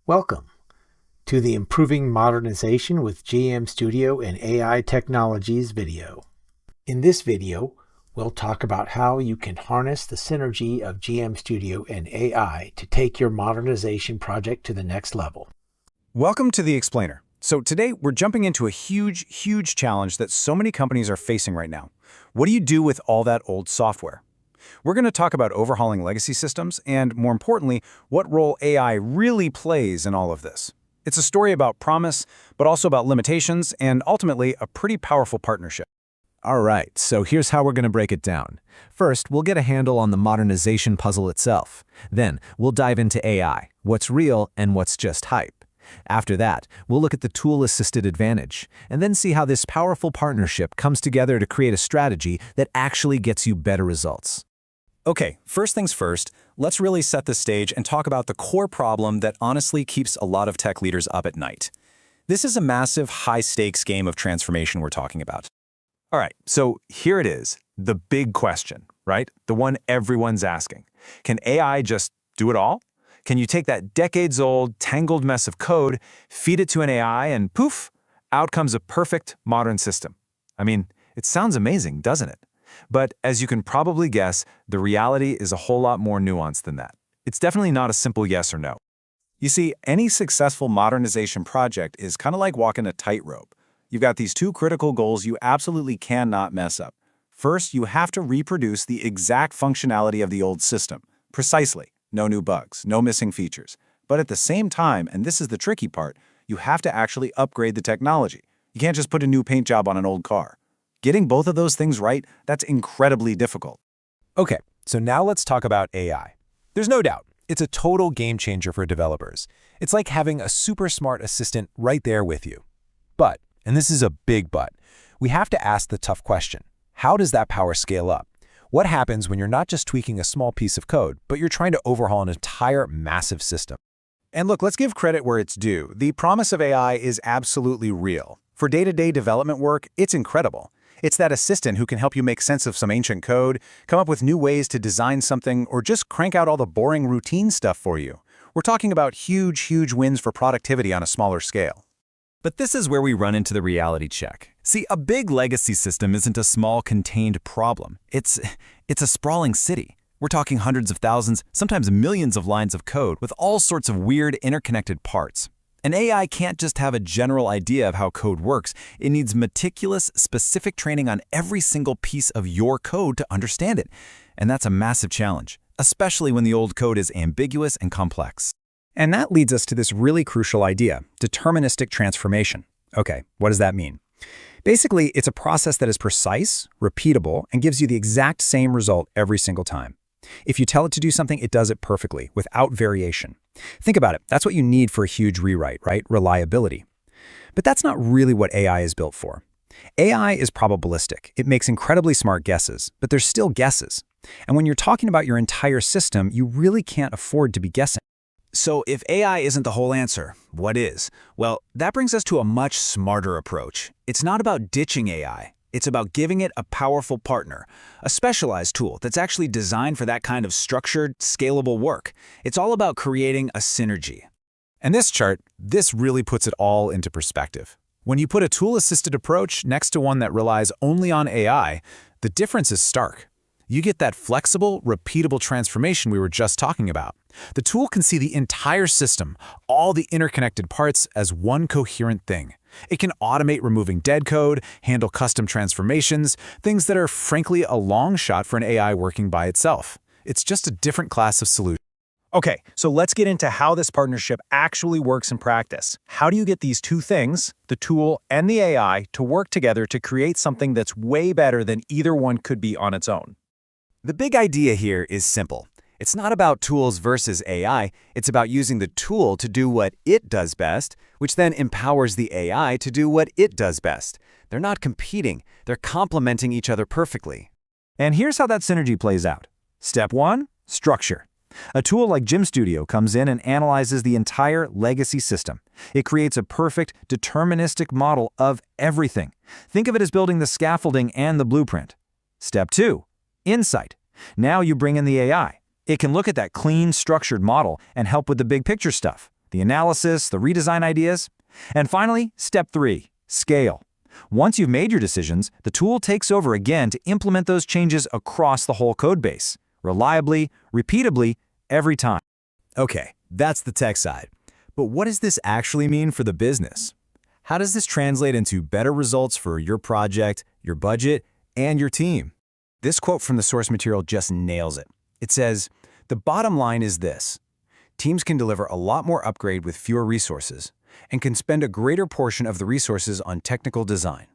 Welcome to the Improving Modernization with gmStudio and AI Technologies video. In this video, we'll talk about how you can harness the synergy of gmStudio and AI to take your modernization project to the next level. Welcome to The Explainer. So today, we're jumping into a huge challenge that so many companies are facing right now. What do you do with all that old software? We're going to talk about overhauling legacy systems and, more importantly, what role AI really plays in all of this. It's a story about promise, but also about limitations and, ultimately, a pretty powerful partnership. All right, so here's how we're going to break it down. First, we'll get a handle on the modernization puzzle itself. Then, we'll dive into AI, what's real and what's just hype. After that, we'll look at the tool-assisted advantage, and then see how this powerful partnership comes together to create a strategy that actually gets you better results. Okay, first things first, let's really set the stage and talk about the core problem that honestly keeps a lot of tech leaders up at night. This is a massive, high-stakes game of transformation we're talking about. All right, so here it is, the big question, right? The one everyone's asking. Can AI just do it all? Can you take that decades-old, tangled mess of code, feed it to an AI, and poof, out comes a perfect, modern system? I mean, it sounds amazing, doesn't it? But as you can probably guess, the reality is a whole lot more nuanced than that. It's definitely not a simple yes or no. You see, any successful modernization project is kind of like walking a tightrope. You've got these two critical goals you absolutely cannot mess up. First, you have to reproduce the exact functionality of the old system. Precisely. No new bugs, no missing features. But at the same time, and this is the tricky part, you have to actually upgrade the technology. You can't just put a new paint job on an old car. Getting both of those things right, that's incredibly difficult. Okay, so now let's talk about AI. There's no doubt, it's a total game changer for developers. It's like having a super smart assistant right there with you. But, and this is a big but, we have to ask the tough question. How does that power scale up? What happens when you're not just tweaking a small piece of code, but you're trying to overhaul an entire massive system? And look, let's give credit where it's due. The promise of AI is absolutely real. For day-to-day development work, it's incredible. It's that assistant who can help you make sense of some ancient code, come up with new ways to design something, or just crank out all the boring routine stuff for you. We're talking about huge wins for productivity on a smaller scale. But this is where we run into the reality check. See, a big legacy system isn't a small, contained problem. It's a sprawling city. We're talking hundreds of thousands, sometimes millions of lines of code with all sorts of weird, interconnected parts. An AI can't just have a general idea of how code works. It needs meticulous, specific training on every single piece of your code to understand it. And that's a massive challenge, especially when the old code is ambiguous and complex. And that leads us to this really crucial idea, deterministic transformation. Okay, what does that mean? Basically, it's a process that is precise, repeatable, and gives you the exact same result every single time. If you tell it to do something, it does it perfectly, without variation. Think about it. That's what you need for a huge rewrite, right? Reliability. But that's not really what AI is built for. AI is probabilistic. It makes incredibly smart guesses, but they're still guesses. And when you're talking about your entire system, you really can't afford to be guessing. So if AI isn't the whole answer, what is? Well, that brings us to a much smarter approach. It's not about ditching AI. It's about giving it a powerful partner, a specialized tool that's actually designed for that kind of structured, scalable work. It's all about creating a synergy. And this chart, this really puts it all into perspective. When you put a tool-assisted approach next to one that relies only on AI, the difference is stark. You get that flexible, repeatable transformation we were just talking about. The tool can see the entire system, all the interconnected parts, as one coherent thing. It can automate removing dead code, handle custom transformations, things that are frankly a long shot for an AI working by itself. It's just a different class of solution. Okay, so let's get into how this partnership actually works in practice. How do you get these two things, the tool and the AI, to work together to create something that's way better than either one could be on its own? The big idea here is simple. It's not about tools versus AI. It's about using the tool to do what it does best, which then empowers the AI to do what it does best. They're not competing. They're complementing each other perfectly. And here's how that synergy plays out. Step 1, structure. A tool like gmStudio comes in and analyzes the entire legacy system. It creates a perfect, deterministic model of everything. Think of it as building the scaffolding and the blueprint. Step 2, insight. Now you bring in the AI. It can look at that clean, structured model and help with the big picture stuff. the analysis, the redesign ideas. And finally, step 3, scale. Once you've made your decisions, the tool takes over again to implement those changes across the whole code base, reliably, repeatably, every time. Okay, that's the tech side. But what does this actually mean for the business? How does this translate into better results for your project, your budget, and your team? This quote from the source material just nails it. It says, "The bottom line is this. Teams can deliver a lot more upgrade with fewer resources and can spend a greater portion of the resources on technical design."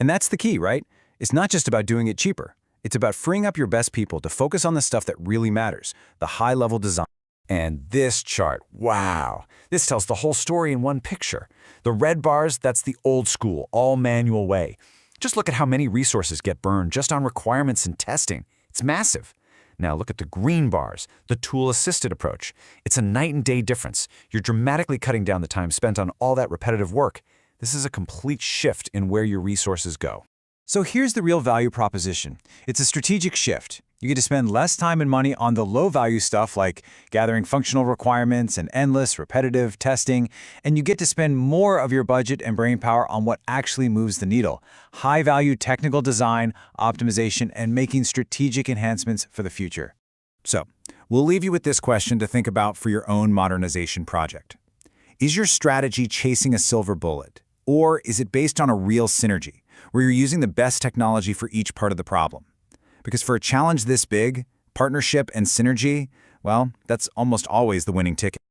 And that's the key, right? It's not just about doing it cheaper. It's about freeing up your best people to focus on the stuff that really matters, the high-level design. And this chart, wow, this tells the whole story in one picture. The red bars, that's the old school, all manual way. Just look at how many resources get burned just on requirements and testing. It's massive. Now look at the green bars, the tool-assisted approach. It's a night and day difference. You're dramatically cutting down the time spent on all that repetitive work. This is a complete shift in where your resources go. So here's the real value proposition. It's a strategic shift. You get to spend less time and money on the low-value stuff like gathering functional requirements and endless, repetitive testing, and you get to spend more of your budget and brainpower on what actually moves the needle: high-value technical design, optimization, and making strategic enhancements for the future. So, we'll leave you with this question to think about for your own modernization project. Is your strategy chasing a silver bullet, or is it based on a real synergy, where you're using the best technology for each part of the problem? Because for a challenge this big, partnership and synergy, well, that's almost always the winning ticket.